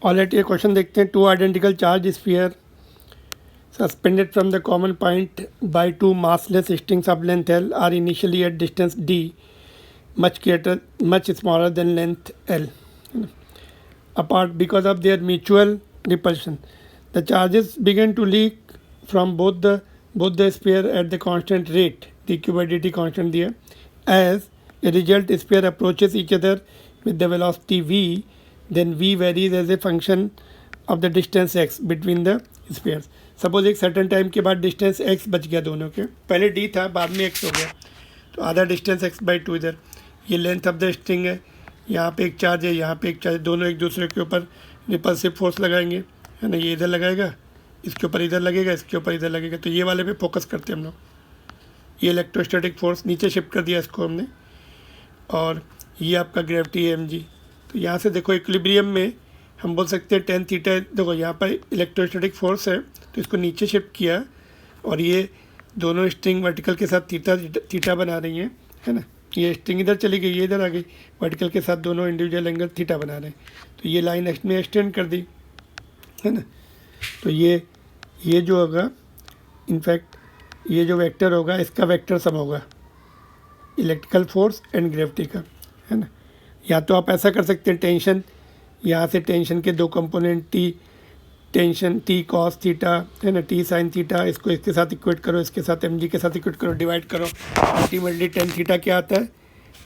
Already ये question देखते हैं। Two identical charge sphere suspended from the common point by two massless strings of length L are initially at distance d much smaller than length L apart because of their mutual repulsion. The charges begin to leak from both the sphere at the constant rate, dq by dt constant दिया. As a result, sphere approaches each other with the velocity v, then v varies as a function of the distance x between the spheres. Suppose एक certain time के बाद distance x बच गया दोनों के, पहले d था बाद में x हो गया, तो आधा डिस्टेंस x/2 इधर. ये लेंथ ऑफ द स्ट्रिंग है, यहाँ पे एक चार्ज है, यहाँ पे एक चार्ज, दोनों एक दूसरे के ऊपर रिपल्सिव फोर्स लगाएंगे, है ना. ये इधर लगाएगा, इसके ऊपर इधर लगेगा, इसके ऊपर इधर लगेगा, तो ये वाले पे फोकस करते हैं हम लोग. ये इलेक्ट्रोस्टैटिक फोर्स नीचे शिफ्ट कर दिया इसको हमने, और ये आपका ग्रेविटी है mg. तो यहाँ से देखो इक्विलिब्रियम में हम बोल सकते हैं टेन थीटा. देखो यहाँ पर इलेक्ट्रोस्टैटिक फोर्स है तो इसको नीचे शिफ्ट किया, और ये दोनों स्ट्रिंग वर्टिकल के साथ थीटा बना रही हैं, है ना. ये स्ट्रिंग इधर चली गई, ये इधर आ गई, वर्टिकल के साथ दोनों इंडिविजुअल एंगल थीटा बना रहे हैं. तो ये लाइन में एक्सटेंड कर दी, है ना. तो ये जो होगा, इनफैक्ट ये जो वेक्टर होगा इसका वेक्टर सम होगा इलेक्ट्रिकल फोर्स एंड ग्रेविटी का, है ना. या तो आप ऐसा कर सकते हैं, टेंशन यहाँ से टेंशन के दो component T tension T cos theta, है ना, टी साइन थीटा, इसको इसके साथ इक्वेट करो, इसके साथ एम जी के साथ इक्वेट करो, डिवाइड करो, अल्टीमेटली टेन थीटा क्या आता है,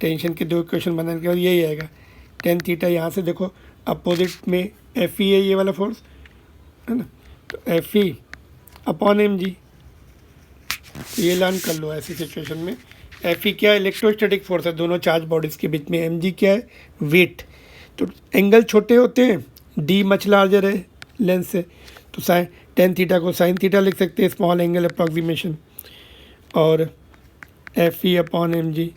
टेंशन के दो इक्वेशन बनाने के बाद यही आएगा टेन थीटा. यहाँ से देखो अपोजिट में एफ ई है ये वाला फोर्स, है ना. तो F E upon M G, ये लर्न कर लो ऐसी सिचुएशन में. एफ ई क्या है, इलेक्ट्रोस्टैटिक फोर्स है दोनों चार्ज बॉडीज़ के बीच में. एम जी क्या है, वेट. तो एंगल छोटे होते हैं, डी मच लार्जर है लेंस से, तो साइन टेन थीटा को साइन थीटा लिख सकते हैं, स्मॉल एंगल अप्रॉक्सीमेशन. और F E upon M G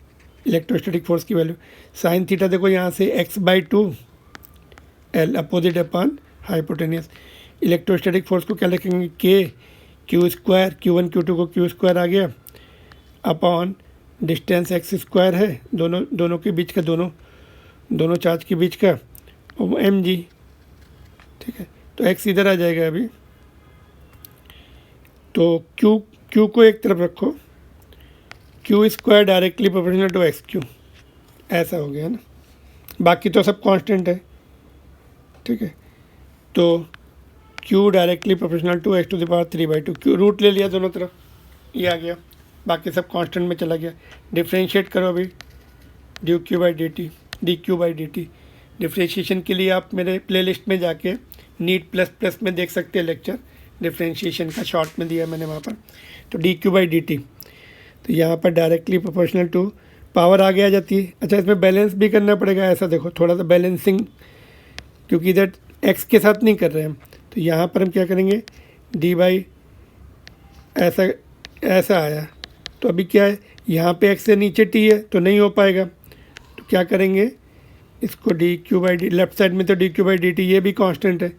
electrostatic force की वैल्यू. साइन थीटा देखो यहाँ से x/2 L opposite upon hypotenuse. Electrostatic force को क्या लिखेंगे, के क्यू स्क्वायर, Q1 Q2 को क्यू स्क्वायर आ गया, अपॉन डिस्टेंस x स्क्वायर है दोनों के बीच का, दोनों चार्ज के बीच का, और एम जी. ठीक है, तो x इधर आ जाएगा अभी. तो q को एक तरफ रखो, q square directly proportional to x q, ऐसा हो गया ना. बाकी तो सब कांस्टेंट है. ठीक है, तो q directly proportional to x to the power 3/2, q root ले लिया दोनों तरफ, ये आ गया, बाकी सब कांस्टेंट में चला गया. डिफ्रेंशिएट करो अभी, D Q by d T. Differentiation के लिए आप मेरे प्लेलिस्ट में जाके नीट प्लस में देख सकते हैं लेक्चर, डिफ्रेंशिएशन का शॉर्ट में दिया मैंने वहाँ पर. तो D Q by d T, तो यहाँ पर डायरेक्टली प्रोपोर्शनल टू पावर आगे आ जाती है. अच्छा, इसमें बैलेंस भी करना पड़ेगा, ऐसा देखो थोड़ा सा बैलेंसिंग, क्योंकि इधर एक्स के साथ नहीं कर रहे हैं हम. तो यहाँ पर हम क्या करेंगे, डी बाई ऐसा आया, तो अभी क्या है, यहाँ पे एक्स से नीचे टी है तो नहीं हो पाएगा. तो क्या करेंगे, इसको D Q by D, left side में तो D Q by d T, ये भी कांस्टेंट है,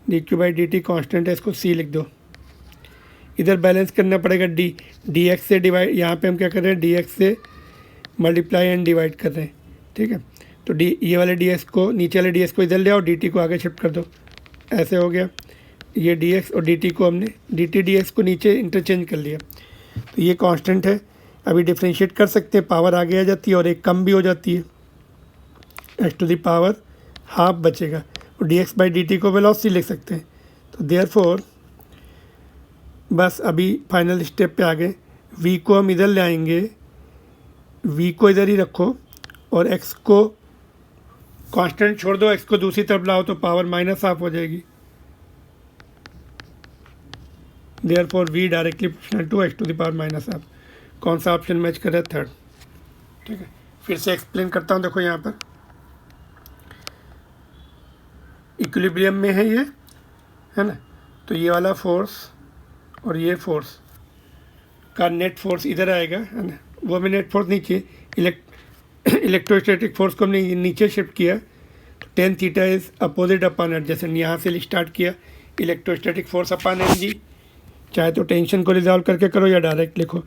D Q by d T constant है, इसको सी लिख दो. इधर बैलेंस करना पड़ेगा, डी एक्स से डिवाइड, यहाँ पे हम क्या कर रहे हैं, डी एक्स से मल्टीप्लाई एंड डिवाइड कर रहे हैं. ठीक है, तो ये वाले डी एक्स को, नीचे वाले डी एक्स को इधर ले आओ, डी टी को आगे शिफ्ट कर दो, ऐसे हो गया. ये डी एक्स और डी टी को हमने डी एक्स को नीचे इंटरचेंज कर लिया. तो ये कांस्टेंट है, अभी डिफ्रेंशिएट कर सकते हैं, पावर आगे आ जाती है और एक कम भी हो जाती है, x to the power half बचेगा, और d x by d t को वेलोसिटी लिख सकते हैं. तो देयरफॉर बस अभी फाइनल स्टेप पे आ गए. v को हम इधर ले आएंगे, v को इधर ही रखो, और x को कांस्टेंट छोड़ दो, x को दूसरी तरफ लाओ तो पावर माइनस हाफ हो जाएगी. Therefore v directly proportional to x to the power minus half. कौन सा ऑप्शन मैच कर रहा है, थर्ड. ठीक है, फिर से एक्सप्लेन करता हूँ. देखो यहाँ पर इक्विलिब्रियम में है ये, है ना. तो ये वाला फोर्स और ये फोर्स का नेट फोर्स इधर आएगा, है ना. वो हमें नेट फोर्स नीचे, इलेक्ट्रोस्टैटिक फोर्स को हमने नीचे शिफ्ट किया, तो tan theta is opposite upon adjacent. यहाँ से स्टार्ट किया, electrostatic force upon M g, चाहे तो टेंशन को रिजॉल्व करके करो या डायरेक्ट लिखो.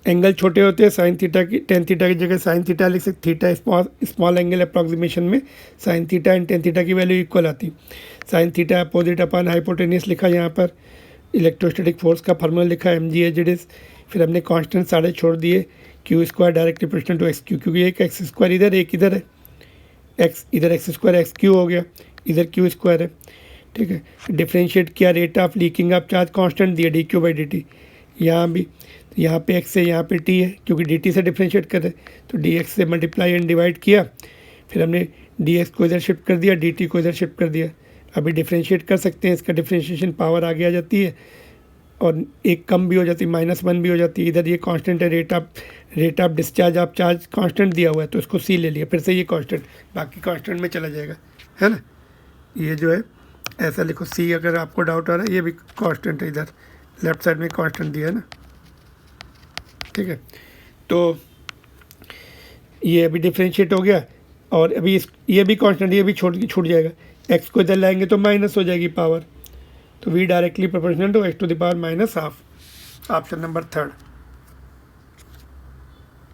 एंगल छोटे होते हैं साइन थीटा की टेन थीटा की जगह साइन थीटा लिख सकते, थीटा स्मॉल एंगल अप्रॉक्सीमेशन में sine theta and tan theta की वैल्यू इक्वल आती। साइन थीटा अपोजिट अपन हाइपोटेनियस लिखा यहाँ पर, इलेक्ट्रोस्टैटिक फोर्स का फार्मूला लिखा mg/s, फिर हमने कांस्टेंट सारे छोड़ दिए, q square directly proportional to x q, क्योंकि एक एक्स स्क्वायर इधर एक इधर है, एक्स इधर एक्स स्क्वायर एक्स क्यू हो गया, इधर क्यू स्क्वायर है, ठीक है। डिफ्रेंशिएट किया, rate of leaking of charge constant दिया dq/dt, यहाँ भी तो यहाँ पे x है यहाँ पे t है, क्योंकि dt से डिफ्रेंशिएट कर रहे तो dx से मल्टीप्लाई एंड डिवाइड किया, फिर हमने dx को इधर शिफ्ट कर दिया, dt को इधर शिफ्ट कर दिया। अभी डिफ्रेंशिएट कर सकते हैं, इसका डिफ्रेंशिएशन पावर आगे आ जाती है और एक कम भी हो जाती है, -1 भी हो जाती है। इधर ये कांस्टेंट है, rate of discharge of charge constant दिया हुआ है तो इसको c ले लिया, फिर से ये कांस्टेंट बाकी कांस्टेंट में चला जाएगा, है ना। ये जो है ऐसा लिखो c, अगर आपको डाउट आ रहा है ये भी कांस्टेंट है, इधर लेफ्ट साइड में कांस्टेंट दिया है ना, ठीक है। तो ये अभी डिफ्रेंशिएट हो गया और अभी ये भी कांस्टेंट, ये भी छूट जाएगा, x को इधर लाएंगे तो माइनस हो जाएगी पावर, तो v directly proportional to x to the power -12, option number 3।